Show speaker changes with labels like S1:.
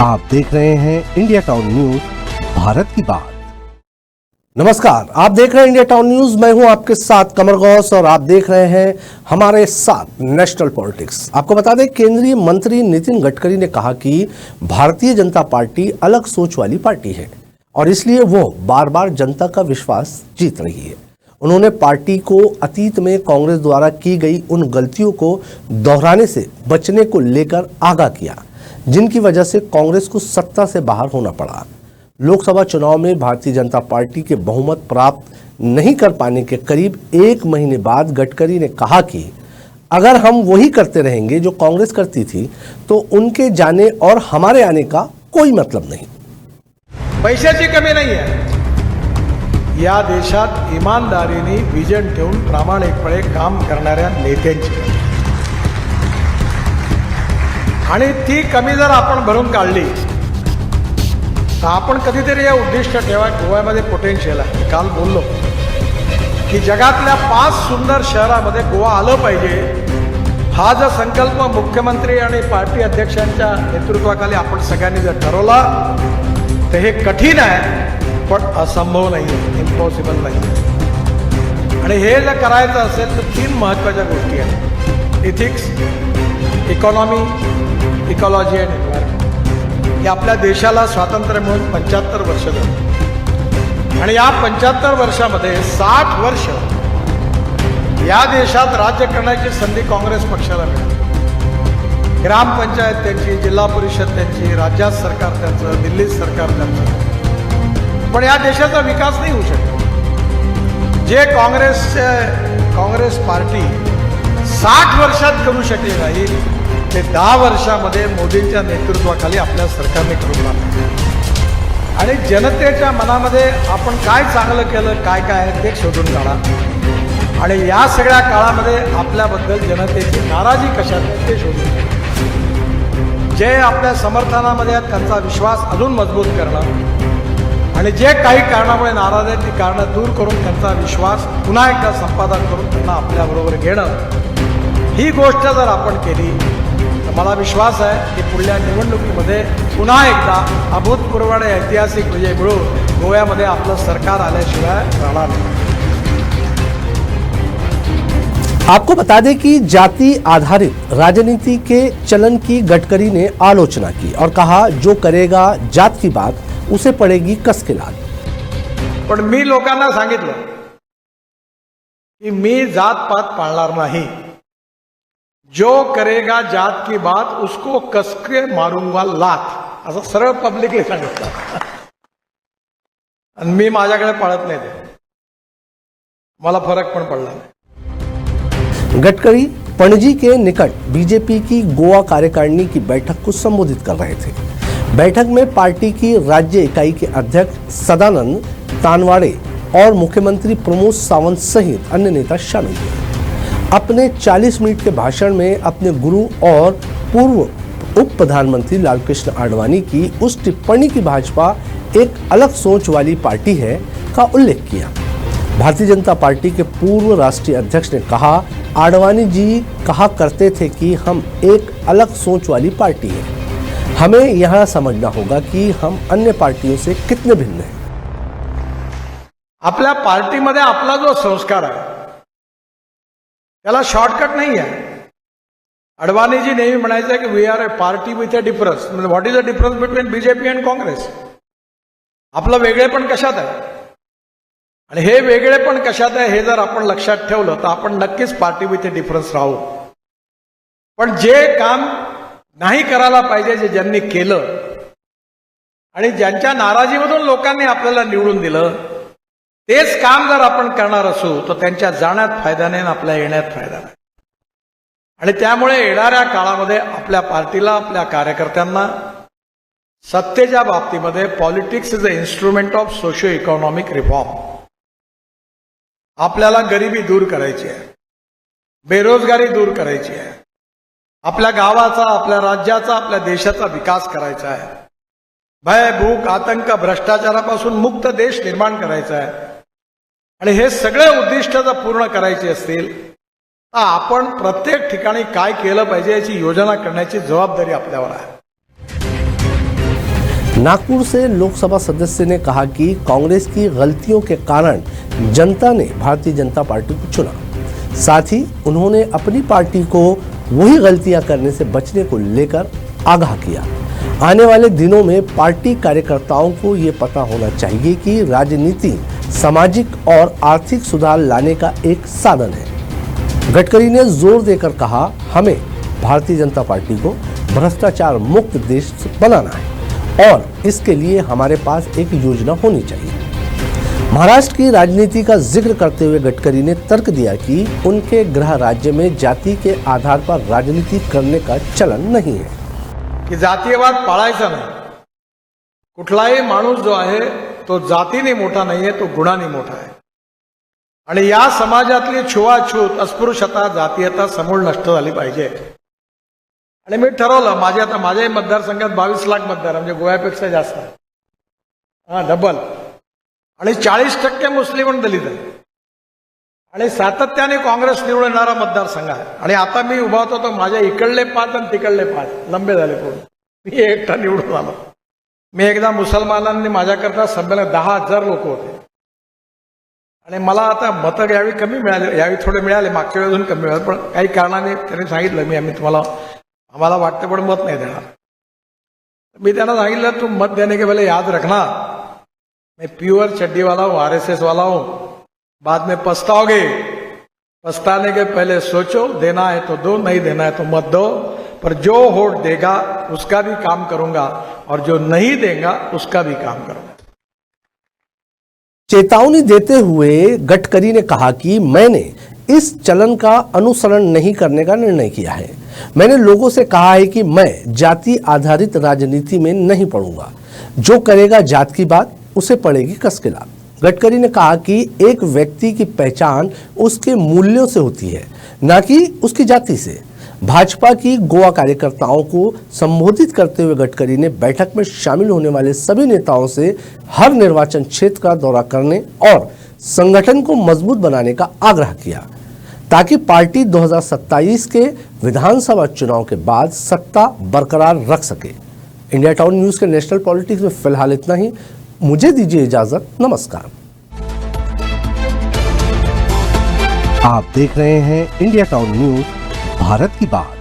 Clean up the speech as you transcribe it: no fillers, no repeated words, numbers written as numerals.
S1: आप देख रहे हैं इंडिया टाउन न्यूज, भारत की बात। नमस्कार, आप देख रहे हैं इंडिया टाउन न्यूज। मैं हूं आपके साथ कमर गौस और आप देख रहे हैं हमारे साथ नेशनल पॉलिटिक्स। आपको बता दें, केंद्रीय मंत्री नितिन गडकरी ने कहा कि भारतीय जनता पार्टी अलग सोच वाली पार्टी है और इसलिए वो बार बार जनता का विश्वास जीत रही है। उन्होंने पार्टी को अतीत में कांग्रेस द्वारा की गई उन गलतियों को दोहराने से बचने को लेकर आगाह किया, जिनकी वजह से कांग्रेस को सत्ता से बाहर होना पड़ा। लोकसभा चुनाव में भारतीय जनता पार्टी के बहुमत प्राप्त नहीं कर पाने के करीब एक महीने बाद गडकरी ने कहा कि अगर हम वही करते रहेंगे जो कांग्रेस करती थी तो उनके जाने और हमारे आने का कोई मतलब नहीं।
S2: पैशाची कमी नाही आहे। या देशात इमानदारीने विजन ठेवून प्रामाणिकपणे काम करणाऱ्या नेत्यांची आणि ती कमी जर आपण भरून काढली तर आपण कधीतरी या उद्दिष्ट ठेवा गोव्यामध्ये पोटेन्शियल आहे। काल बोललो की जगातल्या 5 सुंदर शहरामध्ये गोवा आलं पाहिजे। हा जो संकल्प मुख्यमंत्री आणि पार्टी अध्यक्षांच्या नेतृत्वाखाली आपण सगळ्यांनी जर ठरवला तर हे कठीण आहे, पण असंभव नाही आहे, इम्पॉसिबल नाही आहे। आणि हे जर करायचं असेल तर 3 महत्त्वाच्या गोष्टी आहेत: इथिक्स, इकॉनॉमी, इकॉलॉजी आणि एन्व्हायरमेंट। हे आपल्या देशाला स्वातंत्र्य मिळून 75 वर्ष झाली आणि या 75 वर्षामध्ये 60 वर्ष या देशात राज्य करण्याची संधी काँग्रेस पक्षाला मिळाली। ग्रामपंचायत त्यांची, जिल्हा परिषद त्यांची, राज्यात सरकार त्यांचं, दिल्लीत सरकार त्यांचं, पण या देशाचा विकास नाही होऊ शकत जे काँग्रेस पार्टी 60 वर्षात करू शकली नाही ते 10 वर्षामध्ये मोदींच्या नेतृत्वाखाली आपल्या सरकारने करून दाखवलं। आणि जनतेच्या मनामध्ये आपण काय चांगलं केलं, काय काय आहे ते शोधून काढा आणि या सगळ्या काळामध्ये आपल्याबद्दल जनतेची नाराजी कशात आहे ते शोधून काढा। जे आपल्या समर्थनामध्ये आहेत त्यांचा विश्वास अजून मजबूत करणं आणि जे काही कारणामुळे नाराज आहेत ती कारणं दूर करून त्यांचा विश्वास पुन्हा एकदा संपादन करून त्यांना आपल्याबरोबर घेणं, ही गोष्ट जर आपण केली तर मला विश्वास आहे की पुढल्या निवडणुकीमध्ये पुन्हा एकदा अभूतपूर्व आणि ऐतिहासिक विजय मिळून गोव्यामध्ये आपलं सरकार आल्याशिवाय राहणार नाही।
S1: आपको बता दें कि जाति आधारित राजनीति के चलन की गडकरी ने आलोचना की और कहा, जो करेगा जात की बात उसे पड़ेगी कस के लात।
S2: पण मी लोकांना सांगितलं की मी जात पात पाळणार नाही। जो करेगा जात की बात उसको कसके मारूंगा लात, असं सरळ पब्लिकली सांगितलं आणि मी माझ्याकडे पाळत नाही ते, मला फरक पण पडला नाही।
S1: गडकरी पणजी के निकट बीजेपी की गोवा कार्यकारिणी की बैठक को संबोधित कर रहे थे। बैठक में पार्टी की राज्य इकाई के अध्यक्ष सदानंद तानवाड़े और मुख्यमंत्री प्रमोद सावंत सहित अन्य नेता शामिल हुए। अपने 40 मिनट के भाषण में अपने गुरु और पूर्व उप प्रधानमंत्री लालकृष्ण आडवाणी की उस टिप्पणी की भाजपा एक अलग सोच वाली पार्टी है का उल्लेख किया। भारतीय जनता पार्टी के पूर्व राष्ट्रीय अध्यक्ष ने कहा, आडवाणी जी कहा करते थे कि हम एक अलग सोच वाली पार्टी है। हमें यह समझना होगा कि हम अन्य पार्टियों से कितने भिन्न हैं।
S2: आपल्या पार्टीमध्ये आपला जो संस्कार आहे त्याला शॉर्टकट नाही आहे। अडवाणीजी नेहमी म्हणायचं की we are a party with a difference. म्हणजे what is the difference between BJP and Congress? आपलं वेगळेपण कशात आहे आणि हे वेगळेपण कशात आहे हे जर आपण लक्षात ठेवलं तर आपण नक्कीच पार्टी विथ अ डिफरन्स राहू। पण जे काम नाही करायला पाहिजे जे ज्यांनी केलं आणि ज्यांच्या नाराजीमधून लोकांनी आपल्याला निवडून दिलं तेच काम जर आपण करणार असू तर त्यांच्या जाण्यात फायदा नाही, आपल्या येण्यात फायदा नाही। आणि त्यामुळे येणाऱ्या काळामध्ये आपल्या पार्टीला, आपल्या कार्यकर्त्यांना सत्तेच्या बाबतीमध्ये politics is a instrument of socio economic reform. आपल्याला गरिबी दूर करायची आहे, बेरोजगारी दूर करायची आहे, आपल्या गावाचा, आपल्या राज्याचा, आपल्या देशाचा विकास करायचा आहे, भय, भूक, आतंक, भ्रष्टाचारापासून मुक्त देश निर्माण करायचा आहे। आणि हे सगळे उद्दिष्ट जर पूर्ण करायचे असतील तर आपण प्रत्येक ठिकाणी काय केलं पाहिजे याची योजना करण्याची जबाबदारी आपल्यावर आहे।
S1: नागपुर से लोकसभा सदस्य ने कहा कि कांग्रेस की गलतियों के कारण जनता ने भारतीय जनता पार्टी को चुना। साथ ही उन्होंने अपनी पार्टी को वही गलतियां करने से बचने को लेकर आगाह किया। आने वाले दिनों में पार्टी कार्यकर्ताओं को ये पता होना चाहिए कि राजनीति सामाजिक और आर्थिक सुधार लाने का एक साधन है। गडकरी ने जोर देकर कहा, हमें भारतीय जनता पार्टी को भ्रष्टाचार मुक्त देश बनाना है और इसके लिए हमारे पास एक योजना होनी चाहिए। महाराष्ट्र की राजनीति का जिक्र करते हुए गडकरी ने तर्क दिया कि उनके गृह राज्य में जाति के आधार पर राजनीति करने का चलन नहीं है
S2: की जातीयवाद पाळायचा नाही। कुठलाही माणूस जो आहे तो जातीने मोठा नाहीये, तो गुणाने मोठा आहे। आणि या समाजातली छुवाछूत, अस्पृश्यता, जातीयता समूळ नष्ट झाली पाहिजे। आणि मी ठरवलं, माझ्याही मतदारसंघात 22 लाख मतदार म्हणजे गोव्यापेक्षा जास्त आहे, डबल, आणि 40% मुस्लिम आणि दलित आहे, आणि सातत्याने काँग्रेस निवडून येणारा मतदारसंघ आहे। आणि आता मी उभा होतो तो माझ्या इकडले 5 आणि तिकडले 5 लंबे झाले पूर्ण, मी एकटा निवडून आलो। मी एकदा मुसलमानांनी माझ्याकरता संमेलन 10,000 लोक होते, आणि मला आता मतं यावेळी कमी मिळाले, यावेळी थोडे मिळाले, मागच्या वेळी अजून कमी मिळाले, पण काही कारणाने त्यांनी सांगितलं आम्ही तुम्हाला आम्हाला वाटतं पण मत नहीं देना। मैं त्यांना सांगितलं, तुम मत देने के पहले याद रखना मैं प्योर चड्डी वाला हूं, आरएसएस वाला हूं, बाद में पछताओगे। पछताने के पहले सोचो, देना है तो दो, नहीं देना है तो मत दो, पर जो वोट देगा उसका भी काम करूंगा और जो नहीं देगा उसका भी काम करूंगा।
S1: चेतावनी देते हुए गडकरी ने कहा कि मैंने इस चलन का अनुसरण नहीं करने का निर्णय किया है। मैंने लोगों से कहा है कि मैं जाति आधारित राजनीति में नहीं पड़ूंगा। जो करेगा जात की बात, उसे पड़ेगी कस के लात। गडकरी ने कहा कि एक व्यक्ति की पहचान उसके मूल्यों से होती है, न कि उसकी जाति से। भाजपा की गोवा कार्यकर्ताओं को संबोधित करते हुए गडकरी ने बैठक में शामिल होने वाले सभी नेताओं से हर निर्वाचन क्षेत्र का दौरा करने और संगठन को मजबूत बनाने का आग्रह किया, ताकि पार्टी 2027 के विधानसभा चुनाव के बाद सत्ता बरकरार रख सके। इंडिया टाउन न्यूज के नेशनल पॉलिटिक्स में फिलहाल इतना ही। मुझे दीजिए इजाजत, नमस्कार। आप देख रहे हैं इंडिया टाउन न्यूज, भारत की बात।